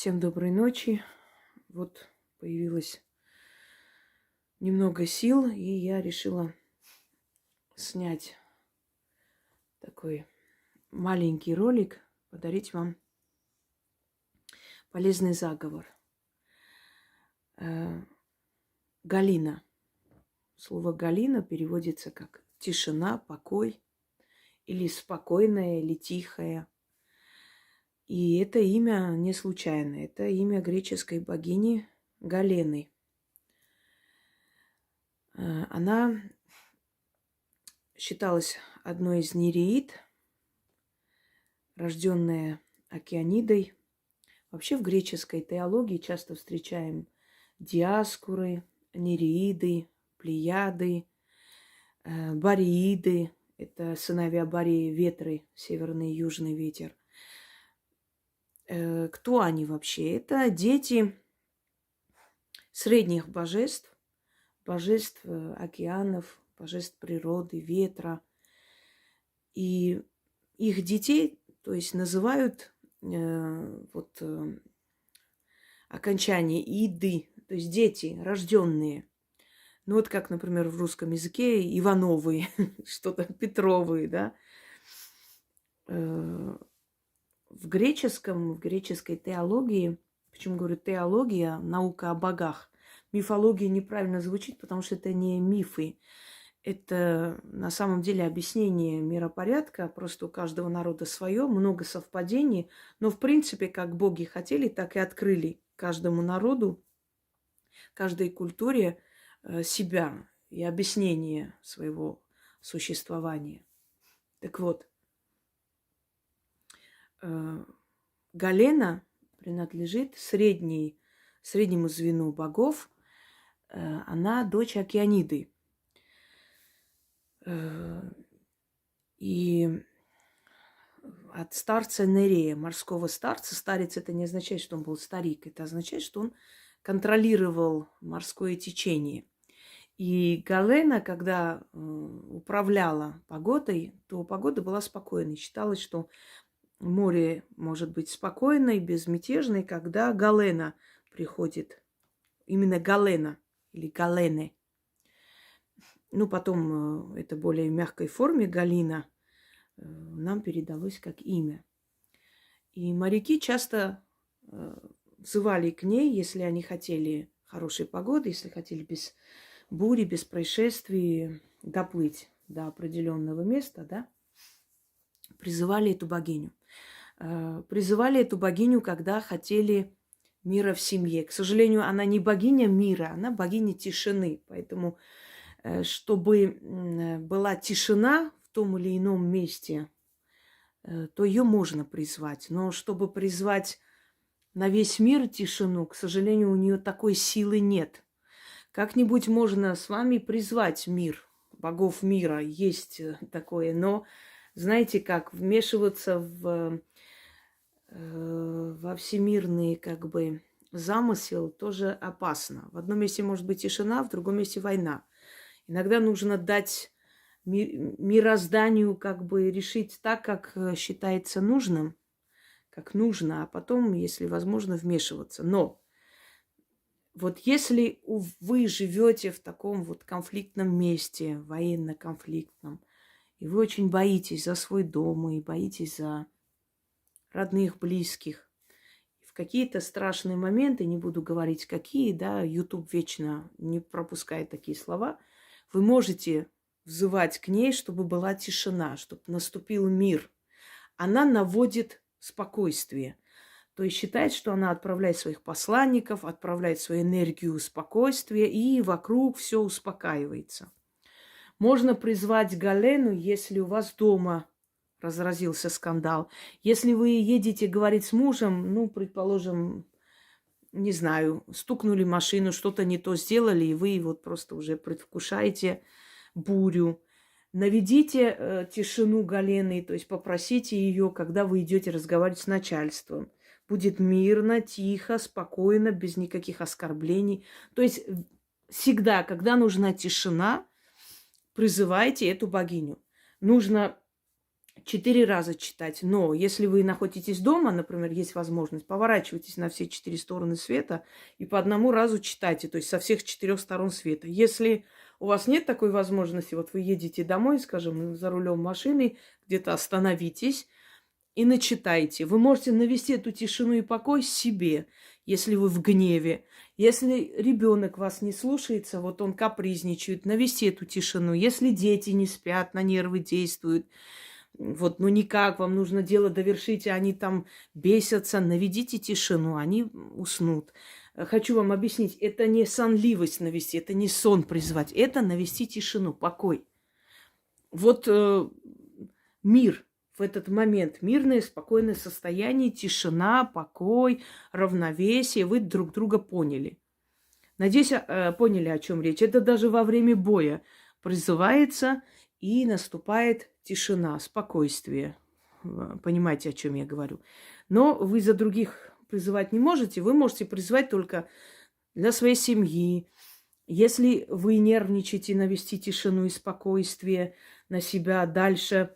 Всем доброй ночи. Вот появилось немного сил, и я решила снять такой маленький ролик, подарить вам полезный заговор. Галина. Слово Галина переводится как тишина, покой, или спокойная, или тихая. И это имя не случайно. Это имя греческой богини Галены. Она считалась одной из нереид, рожденная Океанидой. Вообще в греческой теологии часто встречаем Диаскуры, Нереиды, Плеяды, Борииды. Это сыновья Бореи, ветры, северный и южный ветер. Кто они вообще? Это дети средних божеств, божеств океанов, божеств природы, ветра. И их детей, то есть называют окончание иды, то есть дети, рожденные. Ну вот как, например, в русском языке Ивановы, что-то Петровы, да. В греческой теологии, почему говорю теология, наука о богах, мифология неправильно звучит, потому что это не мифы. Это на самом деле объяснение миропорядка, просто у каждого народа свое, много совпадений, но в принципе, как боги хотели, так и открыли каждому народу, каждой культуре себя и объяснение своего существования. Так вот, Галена принадлежит среднему звену богов. Она дочь Океаниды. И от старца Нерея, морского старца. Старец — это не означает, что он был старик. Это означает, что он контролировал морское течение. И Галена, когда управляла погодой, то погода была спокойной. Считалось, что море может быть спокойной, безмятежной, когда Галена приходит. Именно Галена или Галене. Ну, потом это более мягкой форме Галина нам передалось как имя. И моряки часто взывали к ней, если они хотели хорошей погоды, если хотели без бури, без происшествий доплыть до определенного места, да, призывали эту богиню. Призывали эту богиню, когда хотели мира в семье. К сожалению, она не богиня мира, она богиня тишины. Поэтому, чтобы была тишина в том или ином месте, то ее можно призвать. Но чтобы призвать на весь мир тишину, к сожалению, у нее такой силы нет. Как-нибудь можно с вами призвать мир, богов мира, есть такое, но знаете как, вмешиваться во всемирный как бы замысел тоже опасно. В одном месте может быть тишина, в другом месте война. Иногда нужно дать мирозданию как бы решить так, как считается нужным, как нужно, а потом, если возможно, вмешиваться. Но вот если вы живете в таком вот конфликтном месте, военно-конфликтном, и вы очень боитесь за свой дом и боитесь за родных, близких, в какие-то страшные моменты, не буду говорить какие, да, YouTube вечно не пропускает такие слова, вы можете взывать к ней, чтобы была тишина, чтобы наступил мир. Она наводит спокойствие. То есть считает, что она отправляет своих посланников, отправляет свою энергию спокойствия, и вокруг все успокаивается. Можно призвать Галену, если у вас дома разразился скандал. Если вы едете говорить с мужем, ну, предположим, не знаю, стукнули машину, что-то не то сделали, и вы вот просто уже предвкушаете бурю. Наведите тишину Галены, то есть попросите ее, когда вы идете разговаривать с начальством. Будет мирно, тихо, спокойно, без никаких оскорблений. То есть всегда, когда нужна тишина, призывайте эту богиню. Нужно 4 раза читать. Но если вы находитесь дома, например, есть возможность, поворачивайтесь на все 4 стороны света и по одному разу читайте, то есть со всех 4 сторон света. Если у вас нет такой возможности, вот вы едете домой, скажем, за рулем машины, где-то остановитесь и начитайте. Вы можете навести эту тишину и покой себе, если вы в гневе. Если ребенок вас не слушается, вот он капризничает, навести эту тишину. Если дети не спят, на нервы действуют, вот, ну никак, вам нужно дело довершить, а они там бесятся, наведите тишину, они уснут. Хочу вам объяснить, это не сонливость навести, это не сон призвать, это навести тишину, покой. Вот мир в этот момент, мирное, спокойное состояние, тишина, покой, равновесие, вы друг друга поняли. Надеюсь, поняли, о чем речь. Это даже во время боя призывается и наступает тишина, спокойствие. Понимаете, о чем я говорю. Но вы за других призывать не можете. Вы можете призывать только для своей семьи. Если вы нервничаете, навести тишину и спокойствие на себя дальше.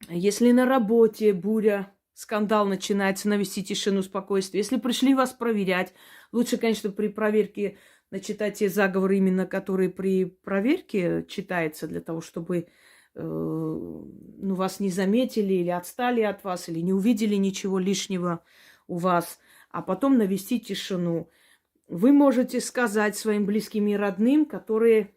Если на работе буря, скандал начинается, навести тишину, спокойствие. Если пришли вас проверять, лучше, конечно, при проверке начитать те заговоры, именно которые при проверке читаются, для того, чтобы вас не заметили или отстали от вас, или не увидели ничего лишнего у вас, а потом навести тишину. Вы можете сказать своим близким и родным, которые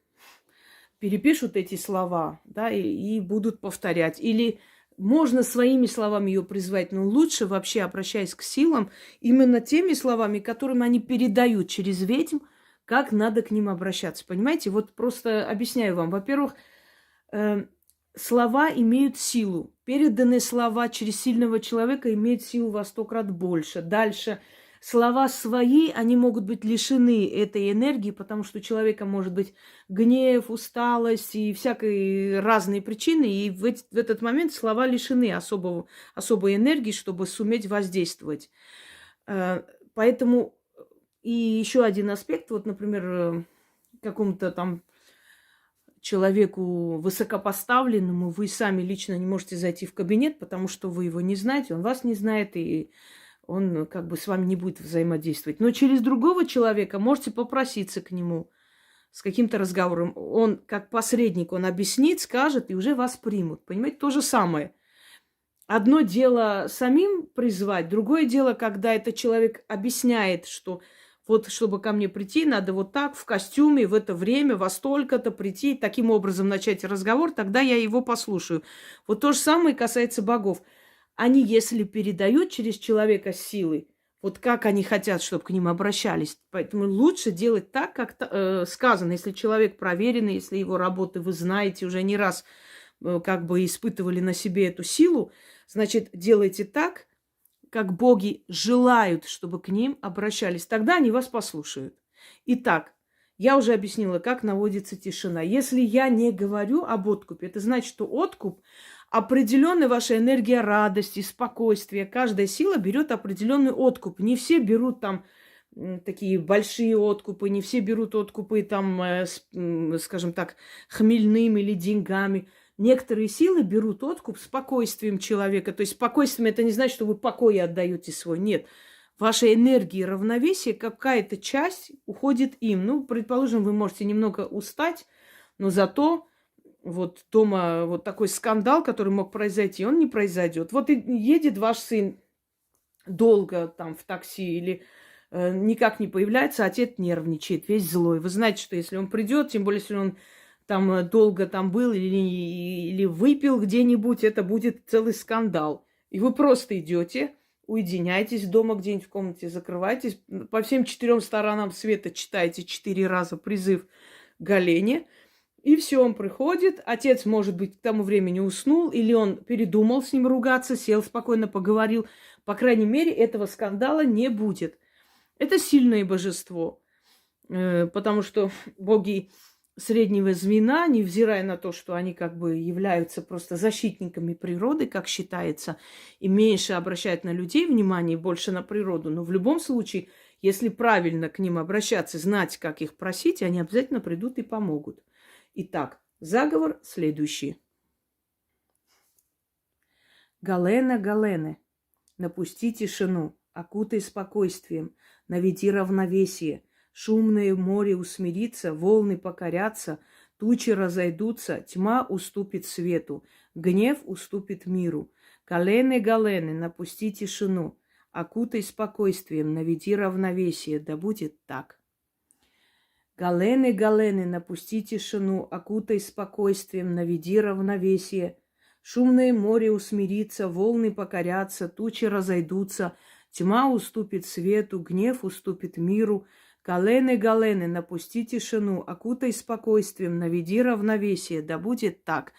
перепишут эти слова, да, и будут повторять. Или можно своими словами ее призвать, но лучше вообще, обращаясь к силам, именно теми словами, которыми они передают через ведьм, как надо к ним обращаться. Понимаете? Вот просто объясняю вам. Во-первых, слова имеют силу. Переданные слова через сильного человека имеют силу во 100 крат больше. Дальше. Слова свои, они могут быть лишены этой энергии, потому что у человека может быть гнев, усталость и всякие разные причины. И в этот момент слова лишены особой энергии, чтобы суметь воздействовать. Поэтому и еще один аспект, вот, например, какому-то там человеку высокопоставленному, вы сами лично не можете зайти в кабинет, потому что вы его не знаете, он вас не знает, и он как бы с вами не будет взаимодействовать. Но через другого человека можете попроситься к нему с каким-то разговором. Он как посредник, он объяснит, скажет, и уже вас примут. Понимаете, то же самое. Одно дело самим призвать, другое дело, когда этот человек объясняет, что вот, чтобы ко мне прийти, надо вот так, в костюме, в это время, во столько-то прийти, таким образом начать разговор, тогда я его послушаю. Вот то же самое касается богов. Они, если передают через человека силы, вот как они хотят, чтобы к ним обращались. Поэтому лучше делать так, как сказано. Если человек проверенный, если его работы вы знаете, уже не раз как бы испытывали на себе эту силу, значит, делайте так, как боги желают, чтобы к ним обращались. Тогда они вас послушают. Итак, я уже объяснила, как наводится тишина. Если я не говорю об откупе, это значит, что откуп – определенная ваша энергия радости, спокойствия. Каждая сила берет определенный откуп. Не все берут там такие большие откупы, не все берут откупы там, скажем так, хмельными или деньгами. Некоторые силы берут откуп спокойствием человека. То есть спокойствием это не значит, что вы покой отдаете свой. Нет. Ваша энергия и равновесие, какая-то часть уходит им. Ну, предположим, вы можете немного устать, но зато вот дома вот такой скандал, который мог произойти, он не произойдет. Вот и едет ваш сын долго там в такси или никак не появляется, отец нервничает, весь злой. Вы знаете, что если он придет, тем более, если он там долго там был или выпил где-нибудь, это будет целый скандал. И вы просто идете, уединяйтесь дома где-нибудь в комнате, закрывайтесь, по всем 4 сторонам света читайте 4 раза призыв к Олене, и все, он приходит, отец, может быть, к тому времени уснул, или он передумал с ним ругаться, сел спокойно, поговорил. По крайней мере, этого скандала не будет. Это сильное божество, потому что боги среднего звена, невзирая на то, что они как бы являются просто защитниками природы, как считается, и меньше обращают на людей внимание, больше на природу. Но в любом случае, если правильно к ним обращаться, знать, как их просить, они обязательно придут и помогут. Итак, заговор следующий. Галена, Галене, напусти тишину, окутай спокойствием, наведи равновесие. Шумное море усмирится, волны покорятся, тучи разойдутся, тьма уступит свету, гнев уступит миру. Галене, Галене, напусти тишину, окутай спокойствием, наведи равновесие, да будет так. Галене, Галене, напусти тишину, окутай спокойствием, наведи равновесие. Шумное море усмирится, волны покорятся, тучи разойдутся, тьма уступит свету, гнев уступит миру. Галене, Галене, напусти тишину, окутай спокойствием, наведи равновесие, да будет так.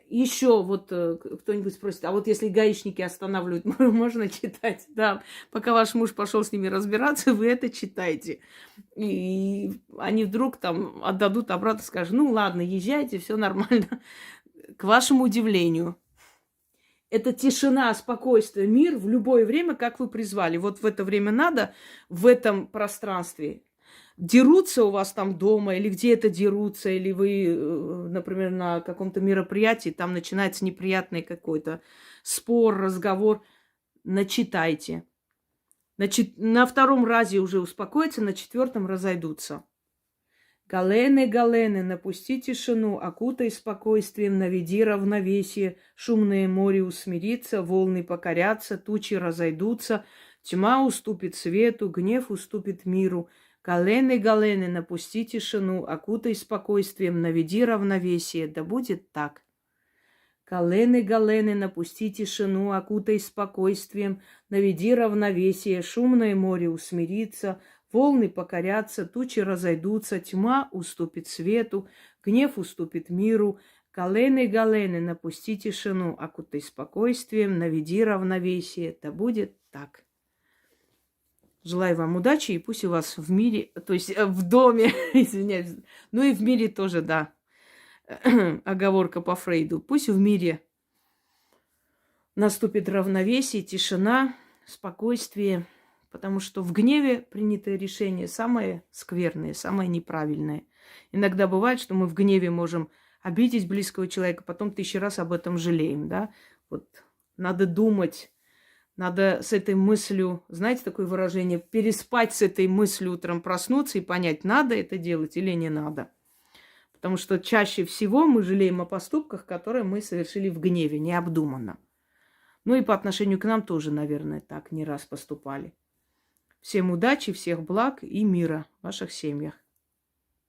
Еще вот кто-нибудь спросит, а вот если гаишники останавливают, можно читать? Да, пока ваш муж пошел с ними разбираться, вы это читайте. И они вдруг там отдадут обратно, скажут, ну ладно, езжайте, все нормально. К вашему удивлению, это тишина, спокойствие, мир в любое время, как вы призвали. Вот в это время надо, в этом пространстве. Дерутся у вас там дома, или где-то дерутся, или вы, например, на каком-то мероприятии, там начинается неприятный какой-то спор, разговор. Начитайте. На втором разе уже успокоятся, на четвертом разойдутся. Галене, Галене, напусти тишину, окутай спокойствием, наведи равновесие. Шумное море усмирится, волны покорятся, тучи разойдутся, тьма уступит свету, гнев уступит миру. Галене, Галене, напусти тишину, окутай спокойствием, наведи равновесие, да будет так. Галене, Галене, напусти тишину, окутай спокойствием, наведи равновесие, шумное море усмирится, волны покорятся, тучи разойдутся, тьма уступит свету, гнев уступит миру. Галене, Галене, напусти тишину, окутай спокойствием, наведи равновесие, да будет так. Желаю вам удачи, и пусть у вас в мире, то есть в доме, извиняюсь, ну и в мире тоже, да, оговорка по Фрейду, пусть в мире наступит равновесие, тишина, спокойствие, потому что в гневе принятое решение самое скверное, самое неправильное. Иногда бывает, что мы в гневе можем обидеть близкого человека, потом 1000 раз об этом жалеем, да. Вот надо думать, надо с этой мыслью, знаете, такое выражение, переспать с этой мыслью утром, проснуться и понять, надо это делать или не надо. Потому что чаще всего мы жалеем о поступках, которые мы совершили в гневе, необдуманно. Ну и по отношению к нам тоже, наверное, так не раз поступали. Всем удачи, всех благ и мира в ваших семьях.